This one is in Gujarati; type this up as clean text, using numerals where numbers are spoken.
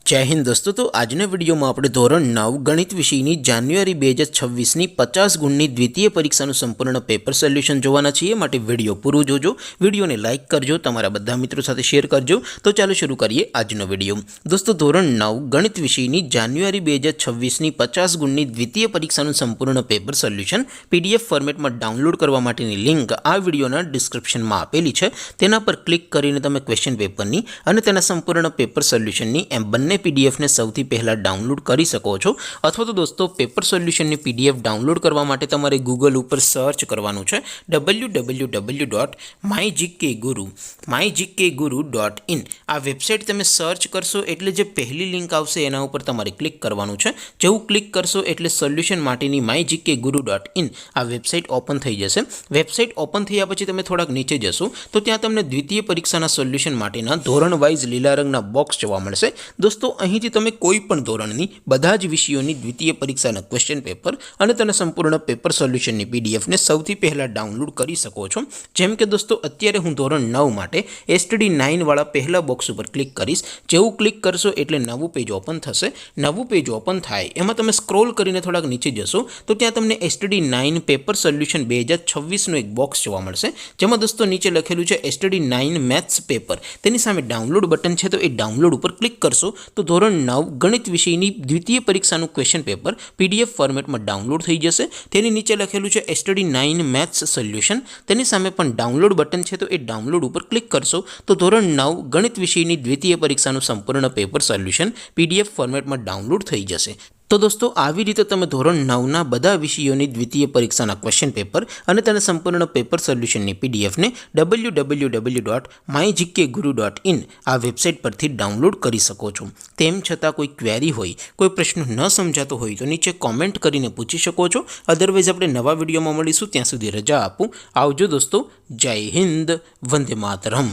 जय हिंद दोस्तों। तो आजना वीडियो में આપણે ધોરણ 9 ગણિત વિષયની જાન્યુઆરી 2026ની 50 ગુણની દ્વિતીય પરીક્ષાનું સંપૂર્ણ પેપર સોલ્યુશન જોવાના છીએ। માટે વિડિયો પૂરો જોજો, વિડિયોને લાઈક કરજો, તમારા બધા મિત્રો સાથે શેર કરજો। તો ચાલો શરૂ કરીએ આજનો વિડિયો। દોસ્તો ધોરણ 9 ગણિત વિષયની જાન્યુઆરી 2026ની 50 ગુણની દ્વિતીય પરીક્ષાનું સંપૂર્ણ પેપર સોલ્યુશન પીડીએફ ફોર્મેટમાં ડાઉનલોડ કરવા માટેની લિંક આ વિડિયોના ડિસ્ક્રિપ્શનમાં આપેલી છે। તેના પર ક્લિક કરીને તમે ક્વેશ્ચન પેપરની અને તેના સંપૂર્ણ પેપર સોલ્યુશનની એમ બંને पीडीएफ ने સૌથી પહેલા ડાઉનલોડ કરી શકો છો। અથવા તો દોસ્તો પેપર સોલ્યુશનની પીડીએફ ડાઉનલોડ કરવા માટે તમારે ગૂગલ ઉપર સર્ચ કરવાનું છે www.mygkguru.in। આ વેબસાઇટ તમે સર્ચ કરશો એટલે જે પહેલી લિંક આવશે એના ઉપર તમારે ક્લિક કરવાનું છે। જેવું ક્લિક કરશો એટલે સોલ્યુશન માટેની mygkguru.in આ વેબસાઇટ ઓપન થઈ જશે। વેબસાઇટ ઓપન થયા પછી તમે થોડાક નીચે જશો તો ત્યાં તમને દ્વિતીય પરીક્ષાના સોલ્યુશન માટેના ધોરણ વાઇઝ લીલા રંગના બોક્સ જોવા મળશે। दोस्तों અહીંથી તમે કોઈ પણ ધોરણની બધા જ વિષયોની દ્વિતીય પરીક્ષાના ક્વેશ્ચન પેપર અને તેના સંપૂર્ણ પેપર સોલ્યુશનની પીડીએફ ને સૌથી પહેલા ડાઉનલોડ કરી શકો છો। જેમ કે દોસ્તો અત્યારે હું ધોરણ 9 માટે STD 9 વાળા પહેલા બોક્સ ઉપર ક્લિક કરીશ। જેવું ક્લિક કરશો એટલે નવું પેજ ઓપન થશે। નવું પેજ ઓપન થાય એમાં તમે સ્ક્રોલ કરીને થોડાક નીચે જશો તો ત્યાં તમને STD 9 પેપર સોલ્યુશન 2026 નો એક બોક્સ જોવા મળશે। જેમાં દોસ્તો નીચે લખેલું છે STD 9 મેથ્સ પેપર। તેની સામે ડાઉનલોડ બટન છે તો એ ડાઉનલોડ ઉપર ક્લિક કરશો तो ધોરણ 9 ગણિત વિષયની દ્વિતીય પરીક્ષાનું ક્વેશ્ચન પેપર પીડીએફ ફોર્મેટમાં ડાઉનલોડ થઈ જશે। તેની નીચે લખેલું છે STD 9 મેથ્સ સોલ્યુશન। તેની સામે પણ ડાઉનલોડ બટન છે તો એ ડાઉનલોડ ઉપર ક્લિક કરશો તો ધોરણ 9 ગણિત વિષયની દ્વિતીય પરીક્ષાનું સંપૂર્ણ પેપર સોલ્યુશન પીડીએફ ફોર્મેટમાં ડાઉનલોડ થઈ જશે। तो दोस्तों આવી રીતે તમે ધોરણ 9 ના બધા વિષયોની દ્વિતીય પરીક્ષાના ક્વેશ્ચન પેપર અને તેના સંપૂર્ણ પેપર સોલ્યુશનની પીડીએફ ને www.mygkguru.in આ વેબસાઇટ પરથી ડાઉનલોડ કરી શકો છો। તેમ છતાં કોઈ ક્વેરી હોય, કોઈ પ્રશ્ન ન સમજાતો હોય તો નીચે કોમેન્ટ કરીને પૂછી શકો છો। અધરવાઇઝ આપણે નવા વિડીયોમાં મળીશું, ત્યાં સુધી રજા આપું। આવજો દોસ્તો। જય હિન્દ, વંદે માતરમ।